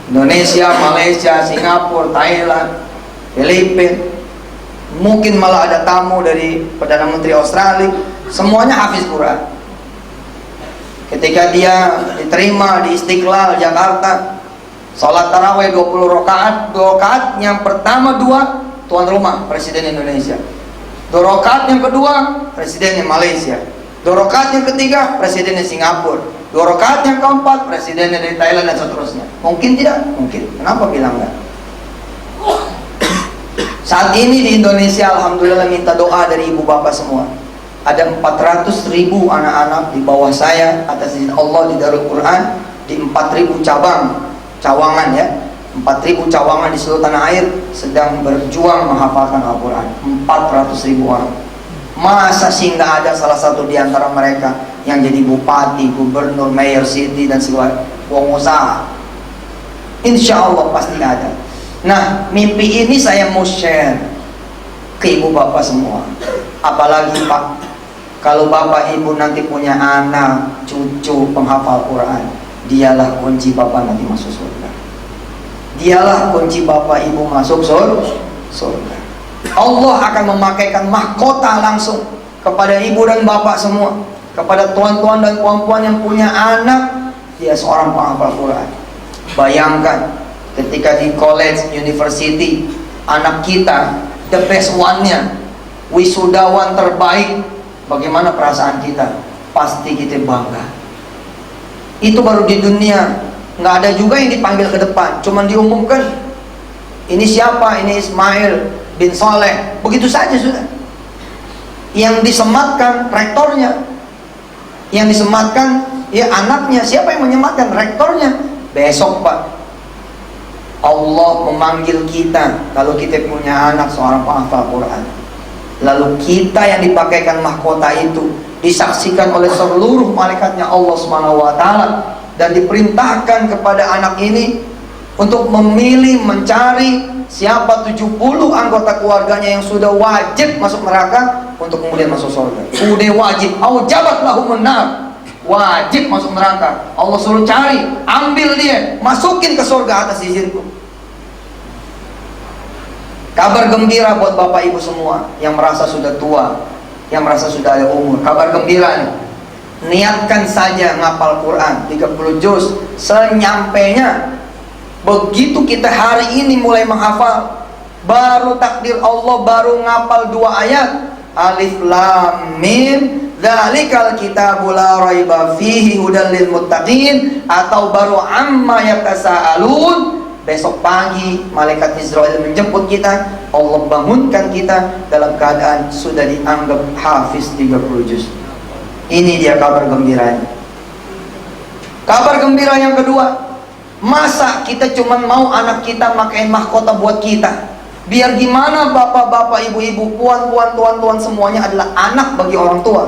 Indonesia, Malaysia, Singapura, Thailand, Filipina. Mungkin malah ada tamu dari Perdana Menteri Australia. Semuanya hafiz Quran. Ketika dia diterima di Istiqlal Jakarta, sholat tarawih 20 rakaat, 2 rakaat yang pertama 2 tuan rumah Presiden Indonesia, 2 rakaat yang kedua Presidennya Malaysia, 2 rakaat yang ketiga Presidennya Singapura, 2 rakaat yang keempat Presidennya dari Thailand dan seterusnya. Mungkin tidak? Mungkin. Kenapa bilang enggak? Saat ini di Indonesia alhamdulillah minta doa dari ibu bapak semua. Ada 400.000 anak-anak di bawah saya atas izin Allah di Darul Quran, di 4.000 cawangan ya, 4.000 cawangan di seluruh tanah air sedang berjuang menghafalkan Al-Quran. 400.000 orang. Masa sih nggak ada salah satu di antara mereka yang jadi bupati, gubernur, mayor city dan segala pengusaha? Insya Allah pasti ada. Nah, mimpi ini saya mau share ke ibu bapak semua. Apalagi Pak, kalau bapak ibu nanti punya anak, cucu penghafal Quran, dialah kunci bapak nanti masuk surga. Dialah kunci bapak ibu masuk surga. Allah akan memakaikan mahkota langsung kepada ibu dan bapak semua, kepada tuan-tuan dan puan-puan yang punya anak, dia seorang penghafal Quran. Bayangkan ketika di college, university, anak kita the best one-nya, wisudawan terbaik, bagaimana perasaan kita? Pasti kita bangga. Itu baru di dunia. Nggak ada juga yang dipanggil ke depan, cuman diumumkan ini siapa, ini Ismail bin Saleh, begitu saja sudah. Yang disematkan rektornya, yang disematkan ya anaknya. Siapa yang menyematkan? Rektornya. Besok Pak, Allah memanggil kita kalau kita punya anak seorang penghafal Quran, lalu kita yang dipakaikan mahkota itu disaksikan oleh seluruh malaikatnya Allah Subhanahu wa taala, dan diperintahkan kepada anak ini untuk memilih, mencari siapa 70 anggota keluarganya yang sudah wajib masuk neraka untuk kemudian masuk surga. Udah wajib, aujabat lahumun nar, wajib masuk neraka. Allah suruh cari, ambil dia, masukin ke surga atas izinku. Kabar gembira buat bapak ibu semua yang merasa sudah tua, yang merasa sudah ada umur. Kabar gembira nih, niatkan saja ngapal Quran 30 juz senyampainya. Begitu kita hari ini mulai menghafal, baru takdir Allah, baru ngapal 2 ayat, Alif Lam Mim dzalikal kitabul la raiba fihi hudal lil muttaqin, atau baru amma yatasaalun. Besok pagi malaikat Israel menjemput kita, Allah bangunkan kita dalam keadaan sudah dianggap hafiz 30 juz. Ini dia kabar gembiranya. Kabar gembira yang kedua, masa kita cuma mau anak kita makain mahkota buat kita? Biar gimana bapak-bapak, ibu-ibu, puan-puan, tuan-tuan, semuanya adalah anak bagi orang tua.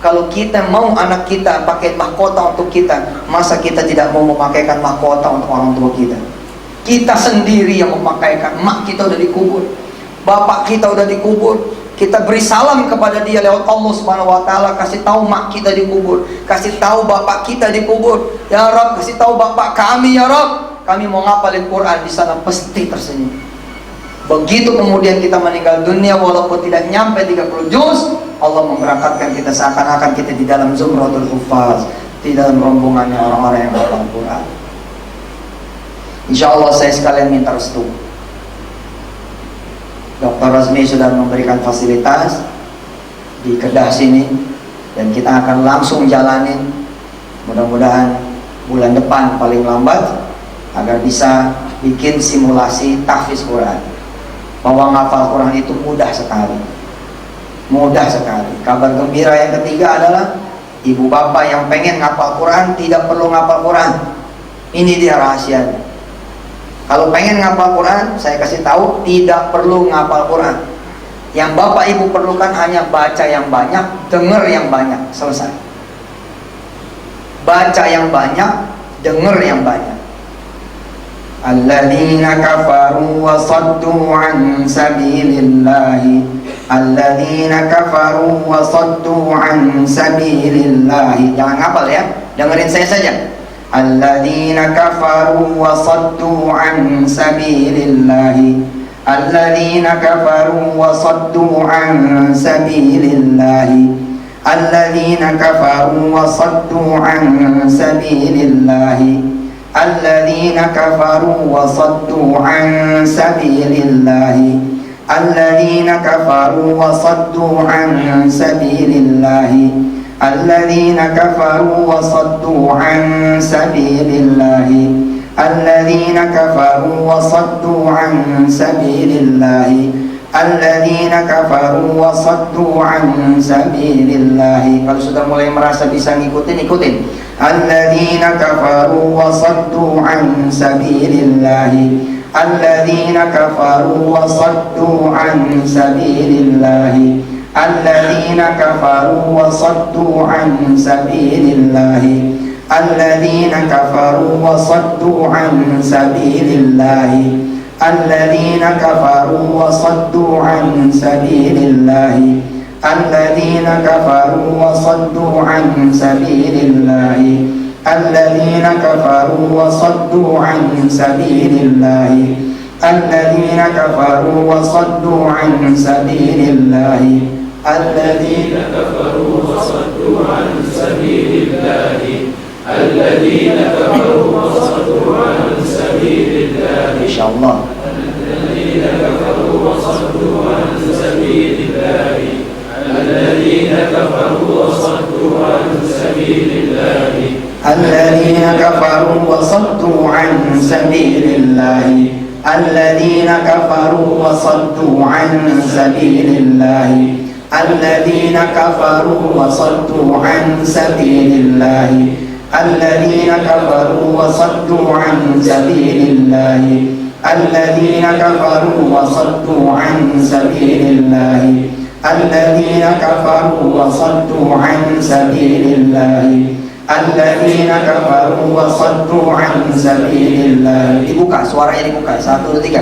Kalau kita mau anak kita pakai mahkota untuk kita, masa kita tidak mau memakaikan mahkota untuk orang tua kita? Kita sendiri yang memakaikan. Mak kita udah dikubur, bapak kita udah dikubur, kita beri salam kepada dia lewat Allah Subhanahu wa taala, kasih tahu mak kita dikubur, kasih tahu bapak kita dikubur. Ya Rabb, kasih tahu bapak kami, ya Rabb, kami mau ngapalin Quran. Di sana pasti tersenyum. Begitu kemudian kita meninggal dunia, walaupun tidak nyampe 30 juz, Allah memberangkatkan kita seakan-akan kita di dalam zumratul huffaz, di dalam rombongannya orang-orang yang hafal Quran. Insya Allah saya sekalian minta restu. Dr. Razmi sudah memberikan fasilitas di Kedah sini, dan kita akan langsung jalanin mudah-mudahan bulan depan paling lambat, agar bisa bikin simulasi tahfiz Quran. Bahwa ngafal Quran itu mudah sekali, mudah sekali. Kabar gembira yang ketiga adalah ibu bapak yang pengen ngafal Quran tidak perlu ngafal Quran. Ini dia rahasianya. Kalau pengen ngapal Quran, saya kasih tahu, tidak perlu ngapal Quran. Yang bapak ibu perlukan hanya baca yang banyak, dengar yang banyak, selesai. Baca yang banyak, dengar yang banyak. Alladzina kafaru wa saddu an sabilillahi, alladzina kafaru wa saddu an sabilillahi. Jangan ngapal ya, dengerin saya saja. Alladzina kafaru wa saddu an sabilillahi, alladzina kafaru wa saddu an sabilillahi, alladzina kafaru wa saddu an sabilillahi, alladzina kafaru wa saddu an sabilillahi, alladzina kafaru wa saddu an sabilillahi, الذين كفروا وصدوا عن سبيل الله، الذين كفروا وصدوا عن سبيل الله، الذين كفروا وصدوا عن سبيل الله. Kalau sudah mulai merasa bisa ngikutin, ikutin. Alladzina kafaru wasaddu an sabilillahi, alladzina kafaru wasaddu an sabilillahi, alladzina kafaru wasaddu an sabilillahi, alladzina kafaru wasaddu an sabilillahi, alladzina kafaru wasaddu an sabilillahi, alladzina kafaru wasaddu an sabilillahi, alladzina kafaru wasaddu an sabilillahi, alladzina kafaru wasaddu an sabilillahi, alladzina kafaru wasaddu an sabilillahi, alladzina kafaru wasaddu an sabilillahi. Insyaallah. Alladzina kafaru wasaddu an sabilillahi, alladzina kafaru wasaddu an sabilillahi, alladzina kafaru wasaddu an sabilillahi, alladzina kafaru wasaddu an sabilillahi, alladzina kafaru wasaddu an sabilillahi, alladzina kafaru wasaddu an sabilillahi, alladzina kafaru wasaddu an sabilillahi, alladzina kafaru wasaddu an sabilillahi, alladzina kafaru wasaddu an sabilillahi. Dibuka, suaranya dibuka. 1, 2, 3.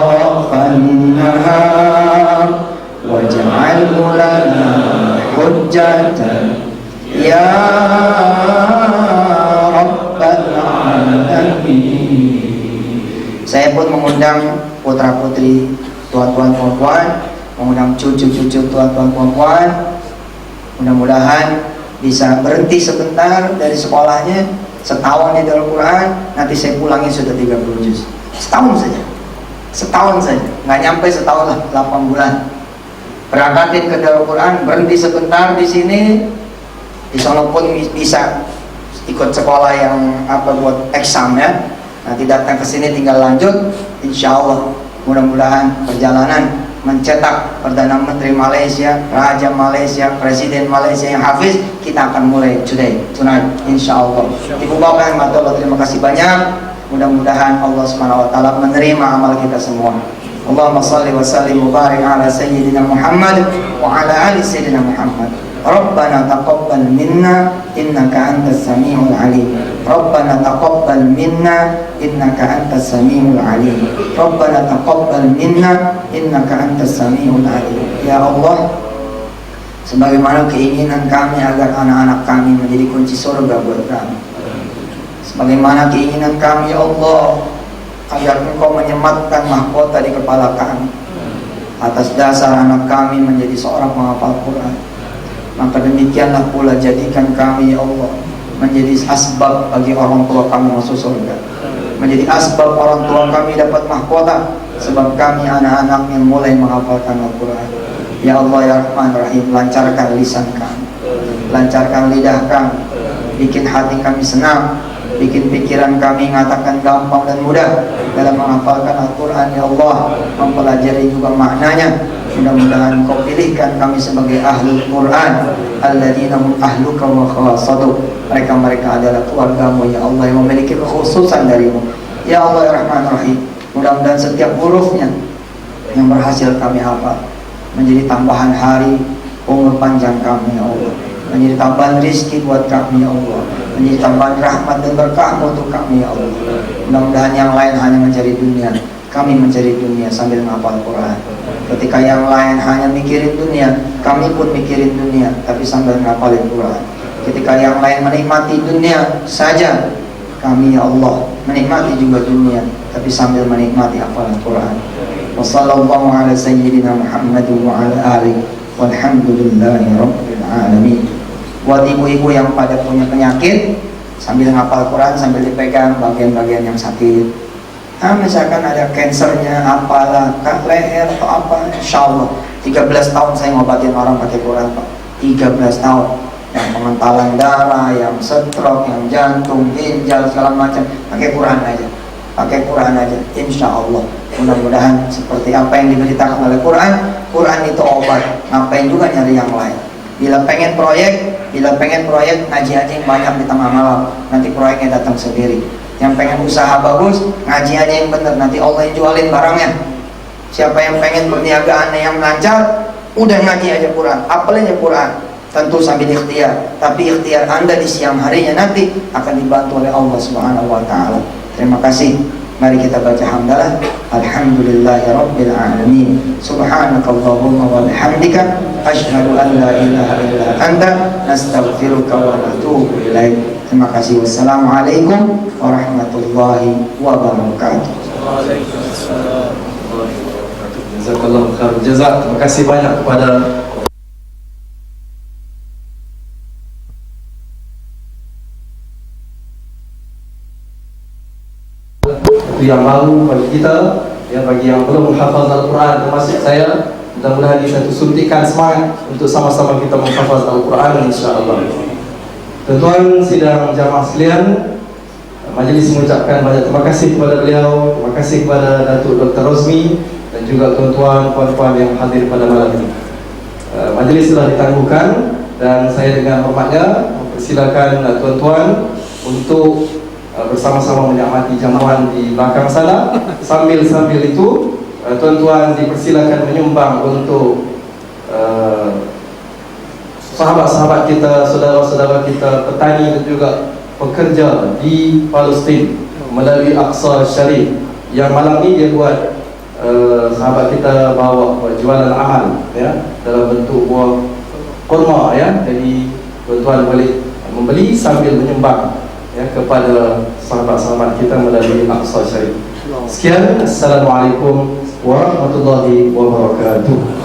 hujjatan ya rabbal alamin. Saya pun mengundang putra-putri, tuan-tuan, puan-puan, mengundang cucu-cucu, tuan-tuan, puan-puan. Mudah-mudahan bisa berhenti sebentar dari sekolahnya, setahun di dalam Quran, nanti saya pulangnya sudah 30 juz. Setahun saja, nggak nyampe setahun lah, 8 bulan. Berangkatin ke dalam Quran, berhenti sebentar di sini, di sana pun bisa ikut sekolah yang buat eksam ya. Nanti datang ke sini tinggal lanjut, insya Allah. Mudah-mudahan perjalanan mencetak Perdana Menteri Malaysia, Raja Malaysia, Presiden Malaysia yang hafiz, kita akan mulai tonight, insya Allah. Ibu bapak yang Allah, terima kasih banyak. Mudah-mudahan Allah Subhanahu wa taala menerima amal kita semua. Allahumma shalli wa sallim wa barik ala sayyidina Muhammad wa ala ali sayyidina Muhammad. Rabbana taqabbal minna innaka antas samiul alim. Rabbana taqabbal minna innaka antas samiul alim. Rabbana taqabbal minna innaka antas samiul alim. Ya Allah, sebagaimana keinginan kami agar anak-anak kami menjadi kunci surga buat kami, sebagaimana keinginan kami ya Allah agar Engkau menyematkan mahkota di kepala kami, atas dasar anak kami menjadi seorang penghafal Quran, maka demikianlah pula jadikan kami ya Allah menjadi asbab bagi orang tua kami masuk surga, menjadi asbab orang tua kami dapat mahkota sebab kami anak-anak yang mulai menghafalkan Al-Quran. Ya Allah ya Rahman Rahim, lancarkan lisan kami, lancarkan lidah kami, bikin hati kami senang, bikin pikiran kami mengatakan gampang dan mudah dalam menghafalkan Al-Quran ya Allah, mempelajari juga maknanya. Mudah-mudahan Kau pilihkan kami sebagai ahlul Quran, alladzina hum ahluka wa khawasatuk. Mereka adalah keluargamu ya Allah yang memiliki kekhususan darimu. Ya Allah ya Rahman Rahim, mudah-mudahan setiap hurufnya yang berhasil kami hafal menjadi tambahan hari, umur panjang kami ya Allah, menjadi tambahan rizki buat kami ya Allah, menjadi tambahan rahmat dan berkah-Mu untuk kami ya Allah. Mudah-mudahan yang lain hanya mencari dunia, kami mencari dunia sambil menghafal Quran. Ketika yang lain hanya mikirin dunia, kami pun mikirin dunia tapi sambil menghafalin Quran. Ketika yang lain menikmati dunia saja, kami ya Allah menikmati juga dunia tapi sambil menikmati hafalan Quran. Wassallallahu ala sayyidina Muhammad wa ala alihi walhamdulillahi rabbil alamin. Buat ibu-ibu yang pada punya penyakit, sambil ngapal Quran sambil dipegang bagian-bagian yang sakit. Misalkan ada kansernya, apalah, leher atau apa, insya Allah 13 tahun saya ngobatin orang pakai Quran Pak. 13 tahun. Yang pengentalan darah, yang stroke, yang jantung, ginjal, segala macam, pakai Quran aja. Pakai Quran aja, insya Allah. Mudah-mudahan seperti apa yang diberitakan oleh Quran, Quran itu obat. Ngapain juga nyari yang lain. Bila pengen proyek, ngaji aja yang banyak di tengah malam, nanti proyeknya datang sendiri. Yang pengen usaha bagus, ngaji aja yang benar, nanti Allah yang jualin barangnya. Siapa yang pengen perniagaannya yang lancar, udah ngaji aja Quran, apalin aja Quran. Tentu sambil ikhtiar, tapi ikhtiar Anda di siang harinya nanti akan dibantu oleh Allah Subhanahu wa taala. Terima kasih. Mari kita baca hamdalah. Alhamdulillahirabbil alamin. Subhanakallahumma wa bihamdika asyhadu an la ilaha illa anta nastaghfiruka wa natubu ilaik. Terima kasih. Wassalamualaikum warahmatullahi wabarakatuh. Waalaikumsalam warahmatullahi wabarakatuh. Jazakallahu khair. Terima kasih banyak kepada itu yang baru bagi kita, ya, bagi yang belum menghafal Al-Quran termasuk saya. Mudah-mudahan ini satu suntikan semangat untuk sama-sama kita menghafal Al-Quran insya-Allah. Tuan-tuan sidang jamaah sekalian, majelis mengucapkan banyak terima kasih kepada beliau, terima kasih kepada Datuk Dr. Rosmi dan juga tuan-tuan puan-puan yang hadir pada malam ini. Majelis telah ditangguhkan dan saya dengan hormatnya mempersilakan tuan-tuan untuk bersama-sama menikmati jamuan di belakang sana. Sambil itu tuan-tuan dipersilakan menyumbang untuk sahabat-sahabat kita, saudara-saudara kita, petani dan juga pekerja di Palestin melalui Aqsa Syarif yang malam ni dia buat sahabat kita bawa jualan amal, ya, dalam bentuk buah kurma ya. Jadi tuan-tuan boleh membeli sambil menyumbang ya kepada sahabat-sahabat kita melalui Aqsa Syarif. Sekian, Assalamualaikum warahmatullahi wabarakatuh.